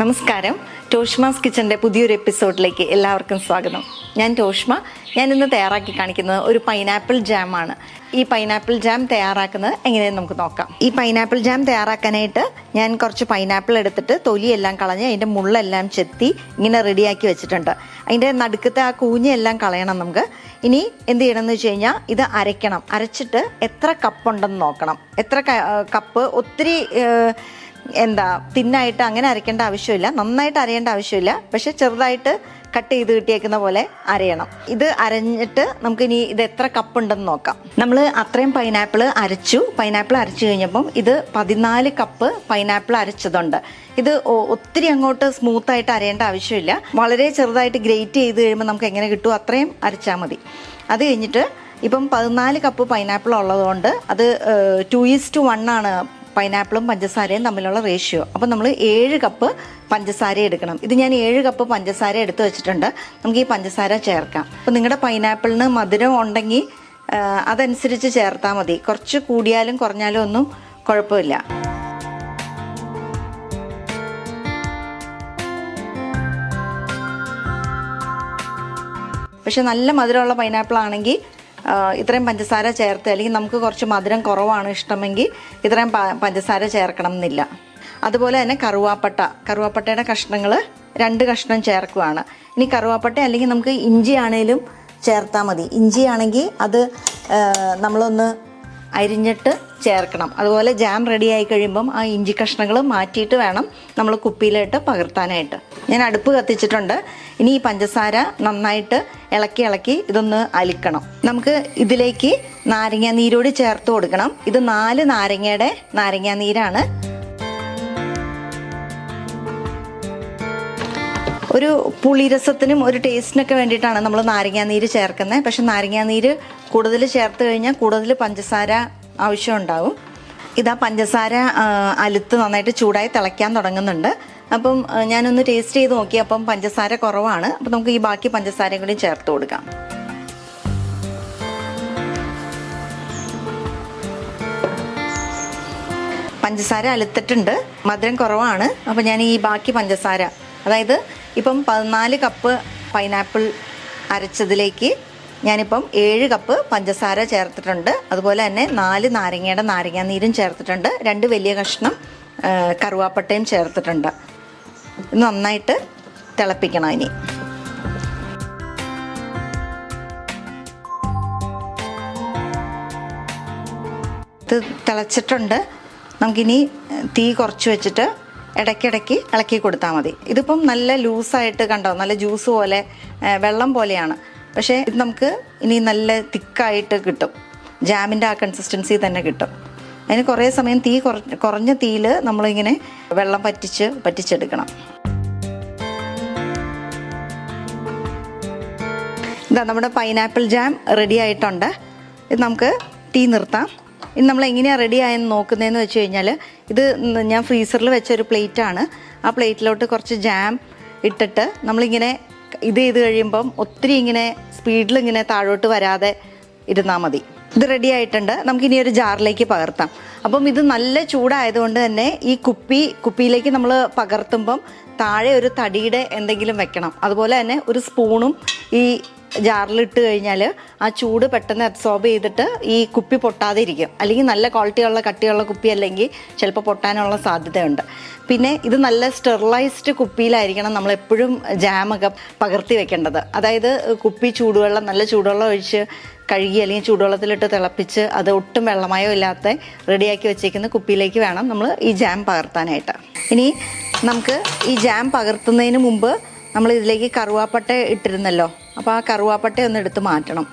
നമസ്കാരം. ടോഷ്മാസ് കിച്ചൻ്റെ പുതിയൊരു എപ്പിസോഡിലേക്ക് എല്ലാവർക്കും സ്വാഗതം. ഞാൻ ടോഷ്മ. ഞാനിന്ന് തയ്യാറാക്കി കാണിക്കുന്നത് ഒരു പൈനാപ്പിൾ ജാമാണ്. ഈ പൈനാപ്പിൾ ജാം തയ്യാറാക്കുന്നത് എങ്ങനെയെന്ന് നമുക്ക് നോക്കാം. ഈ പൈനാപ്പിൾ ജാം തയ്യാറാക്കാനായിട്ട് ഞാൻ കുറച്ച് പൈനാപ്പിൾ എടുത്തിട്ട് തൊലിയെല്ലാം കളഞ്ഞ് അതിൻ്റെ മുള്ളെല്ലാം ചെത്തി ഇങ്ങനെ റെഡിയാക്കി വെച്ചിട്ടുണ്ട്. അതിൻ്റെ നടുക്കത്തെ ആ കൂഞ്ഞെല്ലാം കളയണം നമുക്ക്. ഇനി എന്ത് ചെയ്യണമെന്ന് വെച്ച് കഴിഞ്ഞാൽ ഇത് അരയ്ക്കണം. അരച്ചിട്ട് എത്ര കപ്പുണ്ടെന്ന് നോക്കണം. എത്ര കപ്പ്, ഒത്തിരി തിന്നായിട്ട് അങ്ങനെ അരയ്ക്കേണ്ട ആവശ്യമില്ല, നന്നായിട്ട് അരയേണ്ട ആവശ്യമില്ല. പക്ഷെ ചെറുതായിട്ട് കട്ട് ചെയ്ത് കിട്ടിയേക്കുന്ന പോലെ അരയണം. ഇത് അരഞ്ഞിട്ട് നമുക്കിനി ഇത് എത്ര കപ്പ് ഉണ്ടെന്ന് നോക്കാം. നമ്മൾ അത്രയും പൈനാപ്പിൾ അരച്ചു കഴിഞ്ഞപ്പം ഇത് 14 കപ്പ് പൈനാപ്പിൾ അരച്ചതുണ്ട്. ഇത് ഒത്തിരി അങ്ങോട്ട് സ്മൂത്തായിട്ട് അരയേണ്ട ആവശ്യമില്ല. വളരെ ചെറുതായിട്ട് ഗ്രേറ്റ് ചെയ്ത് കഴിയുമ്പോൾ നമുക്ക് എങ്ങനെ കിട്ടുമോ അത്രയും അരച്ചാൽ മതി. അത് കഴിഞ്ഞിട്ട് ഇപ്പം 14 കപ്പ് പൈനാപ്പിൾ ഉള്ളതുകൊണ്ട് അത് 2:1 ആണ് പൈനാപ്പിളും പഞ്ചസാരയും തമ്മിലുള്ള റേഷ്യോ. അപ്പം നമ്മൾ 7 കപ്പ് പഞ്ചസാര എടുക്കണം. ഇത് ഞാൻ 7 കപ്പ് പഞ്ചസാര എടുത്ത് വെച്ചിട്ടുണ്ട്. നമുക്ക് ഈ പഞ്ചസാര ചേർക്കാം. അപ്പം നിങ്ങളുടെ പൈനാപ്പിളിന് മധുരം ഉണ്ടെങ്കിൽ അതനുസരിച്ച് ചേർത്താൽ മതി. കുറച്ച് കൂടിയാലും കുറഞ്ഞാലും ഒന്നും കുഴപ്പമില്ല. പക്ഷെ നല്ല മധുരമുള്ള പൈനാപ്പിൾ ആണെങ്കിൽ ഇത്രയും പഞ്ചസാര ചേർത്ത്, അല്ലെങ്കിൽ നമുക്ക് കുറച്ച് മധുരം ഇഷ്ടമെങ്കിൽ ഇത്രയും പഞ്ചസാര ചേർക്കണം എന്നില്ല. അതുപോലെ തന്നെ കറുവാപ്പട്ടയുടെ കഷ്ണങ്ങൾ 2 കഷ്ണം ചേർക്കുകയാണ്. ഇനി കറുവാപ്പട്ട അല്ലെങ്കിൽ നമുക്ക് ഇഞ്ചി ആണേലും ചേർത്താൽ മതി. ഇഞ്ചി ആണെങ്കിൽ അത് നമ്മളൊന്ന് അരിഞ്ഞിട്ട് ചേർക്കണം. അതുപോലെ ജാം റെഡി ആയി കഴിയുമ്പം ആ ഇഞ്ചി കഷ്ണങ്ങൾ മാറ്റിയിട്ട് വേണം നമ്മൾ കുപ്പിയിലിട്ട് പകർത്താനായിട്ട്. ഞാൻ അടുപ്പ് കത്തിച്ചിട്ടുണ്ട്. ഇനി ഈ പഞ്ചസാര നന്നായിട്ട് ഇളക്കി ഇതൊന്ന് അലിക്കണം. നമുക്ക് ഇതിലേക്ക് നാരങ്ങാ നീരോട് ചേർത്ത് കൊടുക്കണം. ഇത് 4 നാരങ്ങയുടെ നാരങ്ങാ നീരാണ്. ഒരു പുളിരസത്തിനും ഒരു ടേസ്റ്റിനൊക്കെ വേണ്ടിയിട്ടാണ് നമ്മൾ നാരങ്ങാനീര് ചേർക്കുന്നത്. പക്ഷെ നാരങ്ങാനീര് കൂടുതൽ ചേർത്ത് കഴിഞ്ഞാൽ കൂടുതൽ പഞ്ചസാര ആവശ്യമുണ്ടാകും. ഇതാ പഞ്ചസാര അലുത്ത് നന്നായിട്ട് ചൂടായി തിളയ്ക്കാൻ തുടങ്ങുന്നുണ്ട്. അപ്പം ഞാനൊന്ന് ടേസ്റ്റ് ചെയ്ത് നോക്കി. അപ്പം പഞ്ചസാര കുറവാണ്. അപ്പം നമുക്ക് ഈ ബാക്കി പഞ്ചസാരയും കൂടി ചേർത്ത് കൊടുക്കാം. പഞ്ചസാര അലുത്തിട്ടുണ്ട്, മധുരം കുറവാണ്. അപ്പം ഞാൻ ഈ ബാക്കി പഞ്ചസാര, അതായത് ഇപ്പം 14 കപ്പ് പൈനാപ്പിൾ അരച്ചതിലേക്ക് ഞാനിപ്പം 7 കപ്പ് പഞ്ചസാര ചേർത്തിട്ടുണ്ട്. അതുപോലെ തന്നെ 4 നാരങ്ങയുടെ നാരങ്ങാനീരും ചേർത്തിട്ടുണ്ട്. 2 വലിയ കഷ്ണം കറുവാപ്പട്ടയും ചേർത്തിട്ടുണ്ട്. ഇത് നന്നായിട്ട് തിളപ്പിക്കണം. ഇനി ഇത് തിളച്ചിട്ടുണ്ട്. നമുക്കിനി തീ കുറച്ച് വെച്ചിട്ട് ഇടയ്ക്കിടയ്ക്ക് ഇളക്കി കൊടുത്താൽ മതി. ഇതിപ്പം നല്ല ലൂസായിട്ട് കണ്ടോ, നല്ല ജ്യൂസ് പോലെ വെള്ളം പോലെയാണ്. പക്ഷേ ഇത് നമുക്ക് ഇനി നല്ല തിക്കായിട്ട് കിട്ടും. ജാമിൻ്റെ ആ കൺസിസ്റ്റൻസി തന്നെ കിട്ടും. അതിന് കുറേ സമയം തീ കുറഞ്ഞ തീയിൽ നമ്മളിങ്ങനെ വെള്ളം പറ്റിച്ചെടുക്കണം. ഇതാ നമ്മുടെ പൈനാപ്പിൾ ജാം റെഡി ആയിട്ടുണ്ട്. ഇത് നമുക്ക് തീ നിർത്താം. ഇനി നമ്മൾ എങ്ങനെയാണ് റെഡി ആയെന്ന് നോക്കുന്നതെന്ന് വെച്ച് കഴിഞ്ഞാൽ, ഇത് ഞാൻ ഫ്രീസറിൽ വെച്ചൊരു പ്ലേറ്റാണ്. ആ പ്ലേറ്റിലോട്ട് കുറച്ച് ജാം ഇട്ടിട്ട് നമ്മളിങ്ങനെ ഇത് ചെയ്ത് കഴിയുമ്പം ഒത്തിരി ഇങ്ങനെ സ്പീഡിൽ ഇങ്ങനെ താഴോട്ട് വരാതെ ഇരുന്നാൽ മതി. ഇത് റെഡി ആയിട്ടുണ്ട്. നമുക്കിനി ഒരു ജാറിലേക്ക് പകർത്താം. അപ്പം ഇത് നല്ല ചൂടായതുകൊണ്ട് തന്നെ ഈ കുപ്പിയിലേക്ക് നമ്മൾ പകർത്തുമ്പം താഴെ ഒരു തടിയുടെ എന്തെങ്കിലും വെക്കണം. അതുപോലെ തന്നെ ഒരു സ്പൂണും ഈ ജാറിലിട്ട് കഴിഞ്ഞാൽ ആ ചൂട് പെട്ടെന്ന് അബ്സോർബ് ചെയ്തിട്ട് ഈ കുപ്പി പൊട്ടാതെ ഇരിക്കും. അല്ലെങ്കിൽ നല്ല ക്വാളിറ്റിയുള്ള കട്ടിയുള്ള കുപ്പി അല്ലെങ്കിൽ ചിലപ്പോൾ പൊട്ടാനുള്ള സാധ്യതയുണ്ട്. പിന്നെ ഇത് നല്ല സ്റ്റെറിലൈസ്ഡ് കുപ്പിയിലായിരിക്കണം നമ്മളെപ്പോഴും ജാമൊക്കെ പകർത്തി വെക്കേണ്ടത്. അതായത് കുപ്പി നല്ല ചൂടുവെള്ളം ഒഴിച്ച് കഴുകി അല്ലെങ്കിൽ ചൂടുവെള്ളത്തിലിട്ട് തിളപ്പിച്ച് അത് ഒട്ടും വെള്ളമയോ ഇല്ലാത്ത റെഡിയാക്കി വെച്ചേക്കുന്ന കുപ്പിയിലേക്ക് വേണം നമ്മൾ ഈ ജാം പകർത്താനായിട്ട്. ഇനി നമുക്ക് ഈ ജാം പകർത്തുന്നതിന് മുമ്പ് നമ്മൾ ഇതിലേക്ക് കറുവാപ്പട്ട ഇട്ടിരുന്നല്ലോ, അപ്പോൾ ആ കറുവാപ്പട്ട ഒന്ന് എടുത്ത് മാറ്റണം.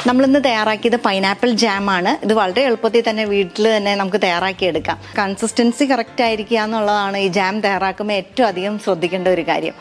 നമ്മളിന്ന് തയ്യാറാക്കിയത് പൈനാപ്പിൾ ജാമാണ്. ഇത് വളരെ എളുപ്പത്തിൽ തന്നെ വീട്ടിൽ തന്നെ നമുക്ക് തയ്യാറാക്കിയെടുക്കാം. കൺസിസ്റ്റൻസി കറക്റ്റ് ആയിരിക്കുക എന്നുള്ളതാണ് ഈ ജാം തയ്യാറാക്കുമ്പോൾ ഏറ്റവും അധികം ശ്രദ്ധിക്കേണ്ട ഒരു കാര്യം.